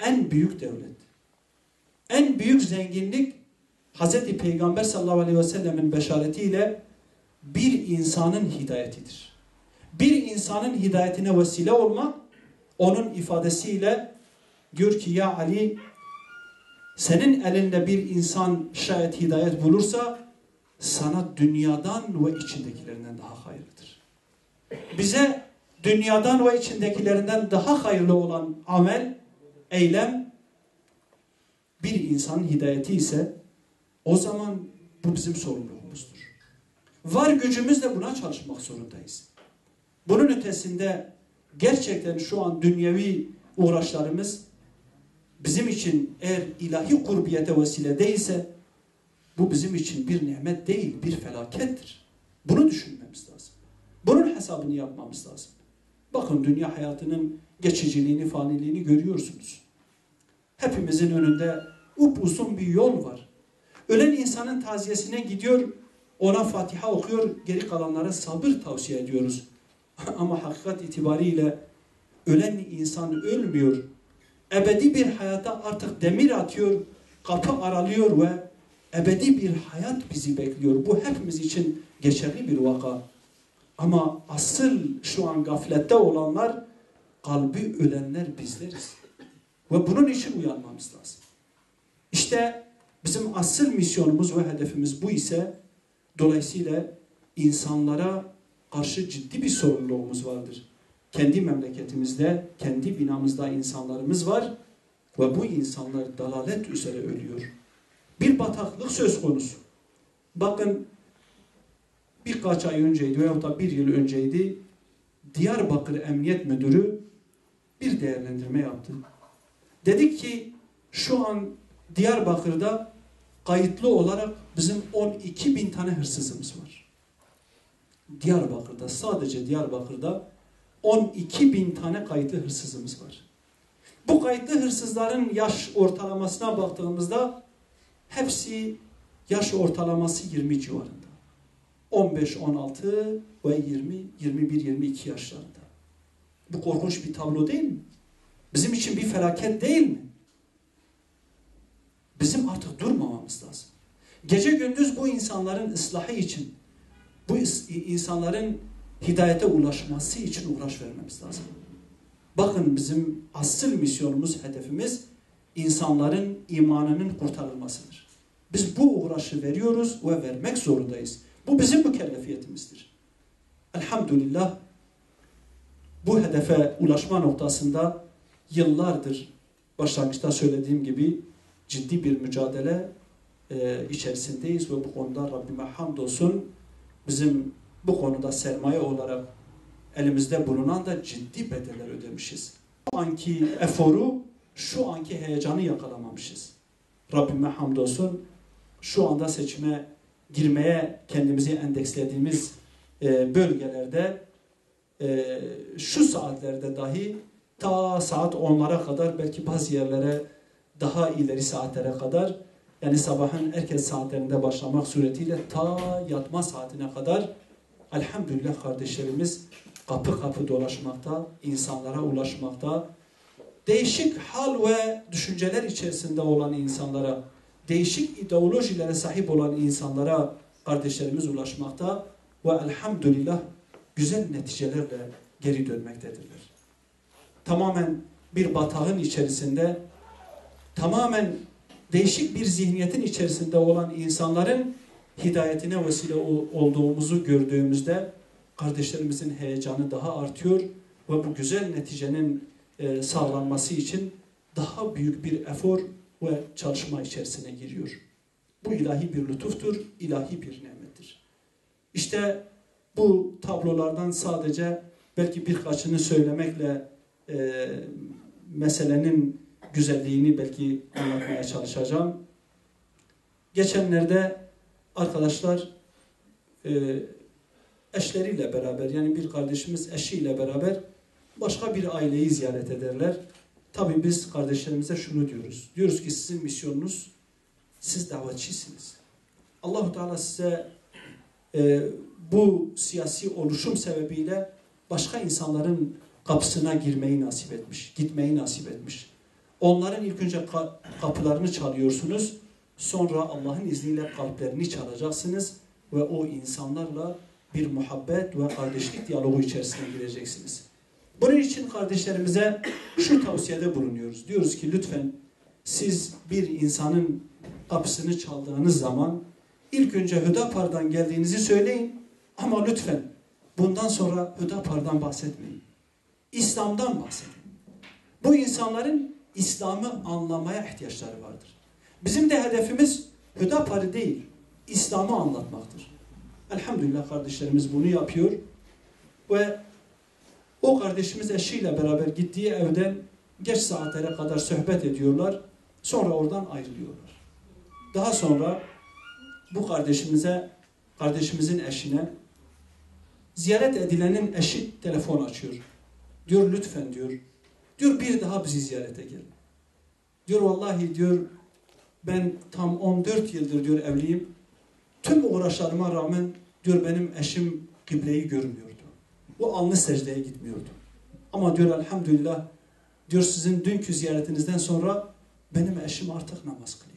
en büyük devlet, en büyük zenginlik Hz. Peygamber sallallahu aleyhi ve sellemin beşaretiyle bir insanın hidayetidir. Bir insanın hidayetine vesile olmak, onun ifadesiyle diyor ki ya Ali, senin elinde bir insan şayet hidayet bulursa sana dünyadan ve içindekilerinden daha hayırlıdır. Bize dünyadan ve içindekilerinden daha hayırlı olan amel, eylem bir insanın hidayeti ise o zaman bu bizim sorumluluğumuzdur. Var gücümüzle buna çalışmak zorundayız. Bunun ötesinde gerçekten şu an dünyevi uğraşlarımız bizim için eğer ilahi kurbiyete vesile değilse bu bizim için bir nimet değil, bir felakettir. Bunu düşünmemiz lazım. Bunun hesabını yapmamız lazım. Bakın dünya hayatının geçiciliğini, faniliğini görüyorsunuz. Hepimizin önünde upuzun bir yol var. Ölen insanın taziyesine gidiyor, ona Fatiha okuyor, geri kalanlara sabır tavsiye ediyoruz. Ama hakikat itibariyle ölen insan ölmüyor. Ebedi bir hayata artık demir atıyor, kapı aralıyor ve ebedi bir hayat bizi bekliyor. Bu hepimiz için geçerli bir vaka. Ama asıl şu an gaflette olanlar, kalbi ölenler bizleriz. Ve bunun için uyanmamız lazım. İşte bizim asıl misyonumuz ve hedefimiz bu ise dolayısıyla insanlara karşı ciddi bir sorumluluğumuz vardır. Kendi memleketimizde, kendi binamızda insanlarımız var ve bu insanlar dalalet üzere ölüyor. Bir bataklık söz konusu. Bakın birkaç ay önceydi veyahut da bir yıl önceydi Diyarbakır Emniyet Müdürü bir değerlendirme yaptı. Dedik ki şu an Diyarbakır'da kayıtlı olarak bizim 12.000 tane hırsızımız var. Diyarbakır'da, sadece Diyarbakır'da 12.000 tane kayıtlı hırsızımız var. Bu kayıtlı hırsızların yaş ortalamasına baktığımızda hepsi yaş ortalaması 20 civarında. 15, 16 ve 20, 21, 22 yaşlarında. Bu korkunç bir tablo değil mi? Bizim için bir felaket değil mi? Bizim artık durmamamız lazım. Gece gündüz bu insanların ıslahı için, bu insanların hidayete ulaşması için uğraş vermemiz lazım. Bakın bizim asıl misyonumuz, hedefimiz insanların imanının kurtarılmasıdır. Biz bu uğraşı veriyoruz ve vermek zorundayız. Bu bizim mükellefiyetimizdir. Elhamdülillah bu hedefe ulaşma noktasında yıllardır başlangıçta söylediğim gibi ciddi bir mücadele içerisindeyiz ve bu konuda Rabbime hamdolsun bizim bu konuda sermaye olarak elimizde bulunan da ciddi bedeller ödemişiz. Şu anki eforu, şu anki heyecanı yakalamamışız. Rabbime hamdolsun şu anda seçime girmeye kendimizi endekslediğimiz bölgelerde şu saatlerde dahi ta saat 10'lara kadar, belki bazı yerlere daha ileri saatlere kadar, yani sabahın erken saatlerinde başlamak suretiyle ta yatma saatine kadar elhamdülillah kardeşlerimiz kapı kapı dolaşmakta, insanlara ulaşmakta, değişik hal ve düşünceler içerisinde olan insanlara, değişik ideolojilere sahip olan insanlara kardeşlerimiz ulaşmakta ve elhamdülillah güzel neticelerle geri dönmektedirler. Tamamen bir batağın içerisinde, tamamen değişik bir zihniyetin içerisinde olan insanların hidayetine vesile olduğumuzu gördüğümüzde kardeşlerimizin heyecanı daha artıyor ve bu güzel neticenin sağlanması için daha büyük bir efor ve çalışma içerisine giriyor. Bu ilahi bir lütuftur, ilahi bir nimettir. İşte bu tablolardan sadece belki birkaçını söylemekle meselenin güzelliğini belki anlatmaya çalışacağım. Geçenlerde arkadaşlar eşleriyle beraber, yani bir kardeşimiz eşiyle beraber başka bir aileyi ziyaret ederler. Tabii biz kardeşlerimize şunu diyoruz. Diyoruz ki sizin misyonunuz, siz davetçisiniz. Allah-u Teala size bu siyasi oluşum sebebiyle başka insanların kapısına girmeyi nasip etmiş, gitmeyi nasip etmiş. Onların ilk önce kapılarını çalıyorsunuz. Sonra Allah'ın izniyle kalplerini çalacaksınız. Ve o insanlarla bir muhabbet ve kardeşlik diyalogu içerisine gireceksiniz. Bunun için kardeşlerimize şu tavsiyede bulunuyoruz. Diyoruz ki lütfen siz bir insanın kapısını çaldığınız zaman ilk önce Hüdapar'dan geldiğinizi söyleyin. Ama lütfen bundan sonra Hüdapar'dan bahsetmeyin. İslam'dan bahsedin. Bu insanların İslam'ı anlamaya ihtiyaçları vardır. Bizim de hedefimiz Hüdapar'ı değil, İslam'ı anlatmaktır. Elhamdülillah kardeşlerimiz bunu yapıyor ve o kardeşimiz eşiyle beraber gittiği evden geç saatlere kadar sohbet ediyorlar. Sonra oradan ayrılıyorlar. Daha sonra bu kardeşimizin eşine ziyaret edilenin eşi telefon açıyor. Diyor lütfen diyor. Diyor bir daha bizi ziyarete gelin. Diyor vallahi diyor ben tam 14 yıldır diyor evliyim. Tüm uğraşlarıma rağmen diyor benim eşim kıbleyi görmüyordu. O alnı secdeye gitmiyordu. Ama diyor elhamdülillah diyor sizin dünkü ziyaretinizden sonra benim eşim artık namaz kılıyor.